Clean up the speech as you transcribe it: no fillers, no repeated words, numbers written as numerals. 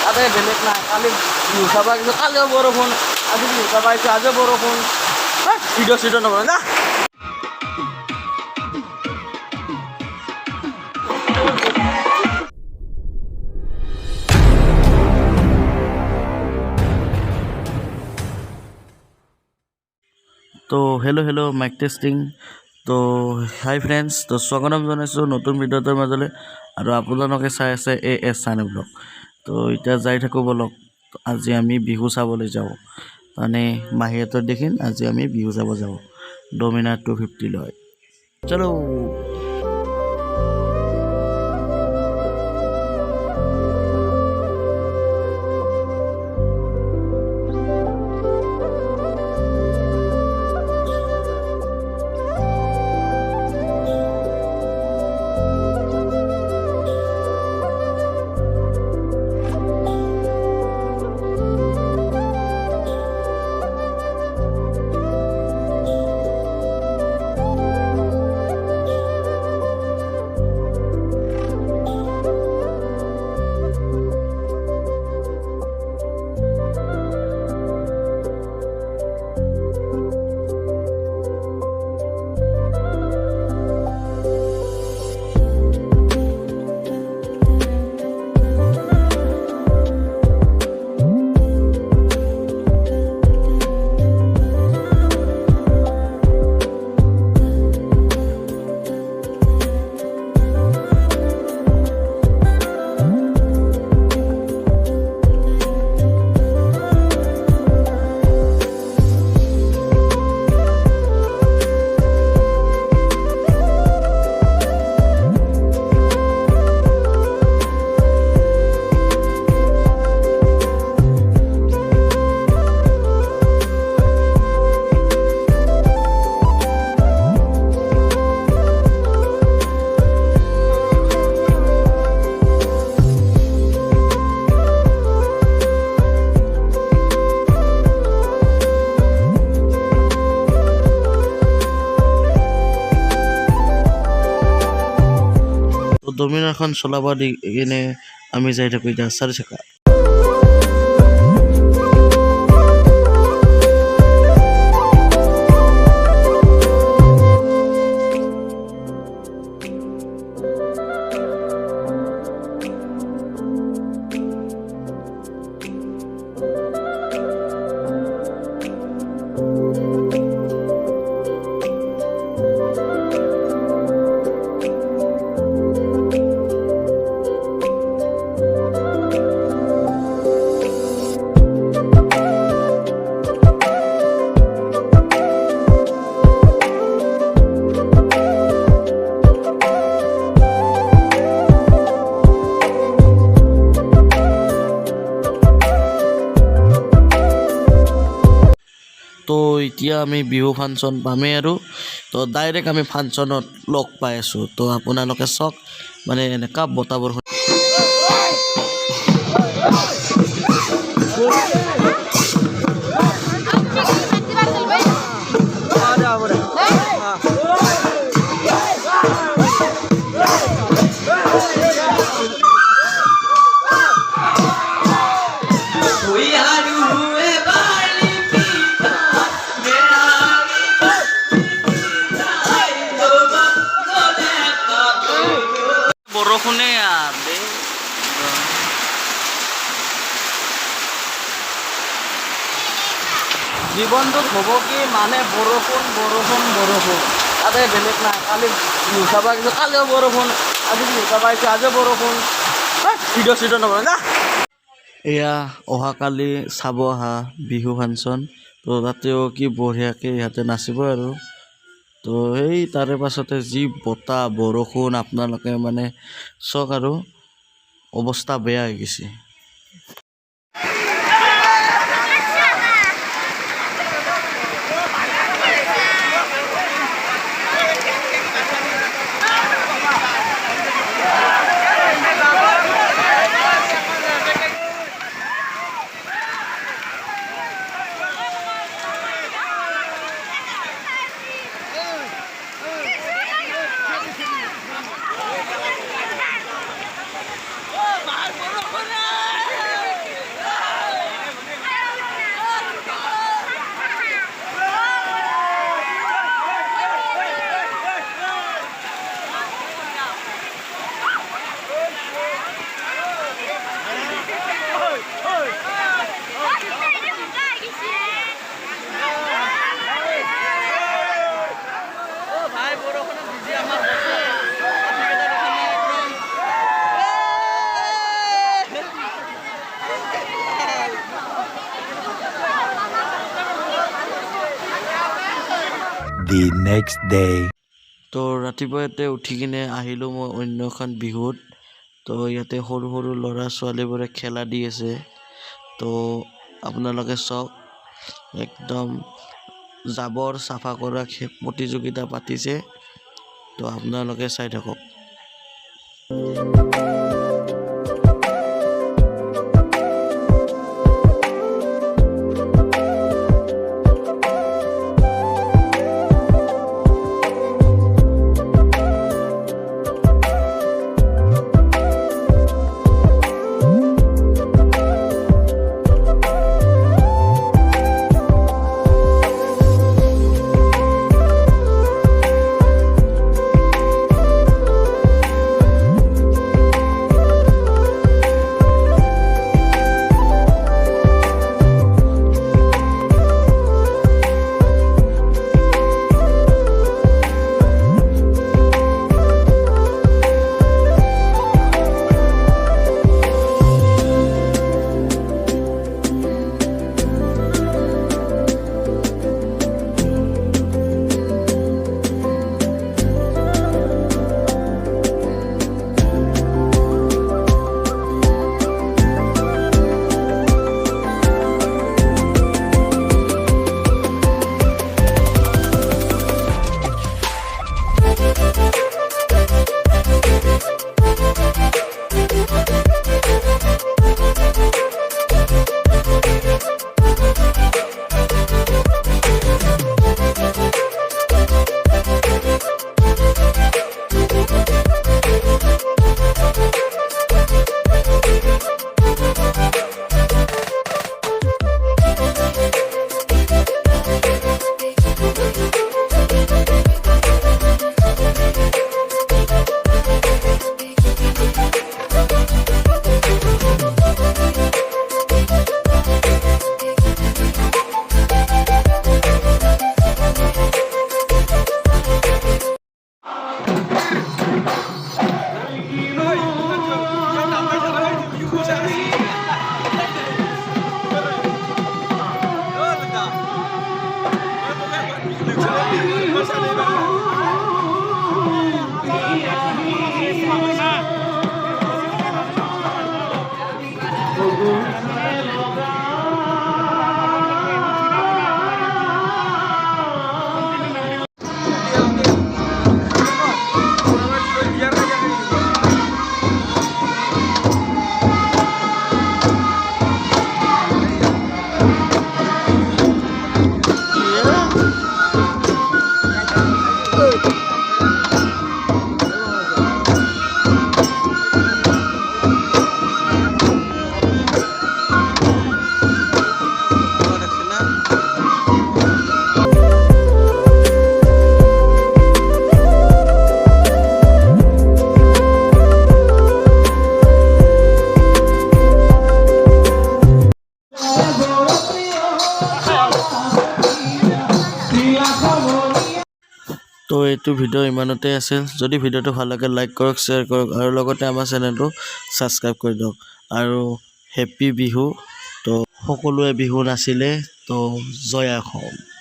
তাতে বেলেগ নাই কালি বিহু চাব আহিছোঁ কালিও বৰষুণ আজি বিহু চাব আহিছোঁ আজিও বৰষুণ ভিডিঅ' চিডিঅ' নবনাই না তো হেল্ল' মাইক টেষ্টিং তো হাই ফ্ৰেণ্ডছ তো স্বাগতম জনাইছোঁ নতুন ভিডিঅ'টোৰ মাজলৈ আৰু আপোনালোকে চাই আছে এছ চানে ব্লগ তো এতিয়া যাই থাকোঁ বলক আজি আমি বিহু চাবলৈ যাওঁ মানে মাহীহঁতৰ দেখিন আজি আমি বিহু চাব যাওঁ ডমিনাৰ 250 লয় চলো ডমিনাৰখন চলাব দি কিনে আমি যাই থাকোঁ এতিয়া 4 চকা তো এতিয়া আমি বিহু ফাংচন পামেই আৰু তো ডাইৰেক্ট আমি ফাংচনত লগ পাই আছোঁ তো আপোনালোকে চাওক মানে এনেকুৱা বতাহ বৰষুণ বৰষুণে দে জীৱনটোত হ'ব কি মানে বৰষুণ তাতে বেলেগ নাই কালি বিহু চাব আহিছোঁ কালিও বৰষুণ আজি বিহু চাব আহিছোঁ আজিও বৰষুণ ভিডিঅ' চিডিঅ' নবনাই না এয়া অহাকালি চাব অহা বিহু ফাংচন তো তাতেও কি বঢ়িয়াকৈ ইহঁতে নাচিব আৰু তো সেই তাৰে পাছতে যি বতাহ বৰষুণ আপোনালোকে মানে চাওক আৰু অৱস্থা বেয়া হৈ গৈছে the next day. তো ৰাতিপুৱা ইয়াতে উঠি কিনে আহিলোঁ মই অন্য এখন বিহুত। তো ইয়াতে সৰু সৰু ল'ৰা ছোৱালীবোৰে খেলা দি আছে। তো আপোনালোকে চাওক, একদম জাবৰ চাফা কৰা প্ৰতিযোগিতা পাতিছে। তো আপোনালোকে চাই থাকক। তো এইটো ভিডিঅ' ইমানতে আছিল। যদি ভিডিঅ'টো ভাল লাগে লাইক কৰক, শ্বেয়াৰ কৰক আৰু লগতে আমাৰ চেনেলটো ছাবস্ক্ৰাইব কৰি দিয়ক। আৰু হেপ্পী বিহু। তো সকলোৱে বিহু নাচিলে। তো জয় অসম।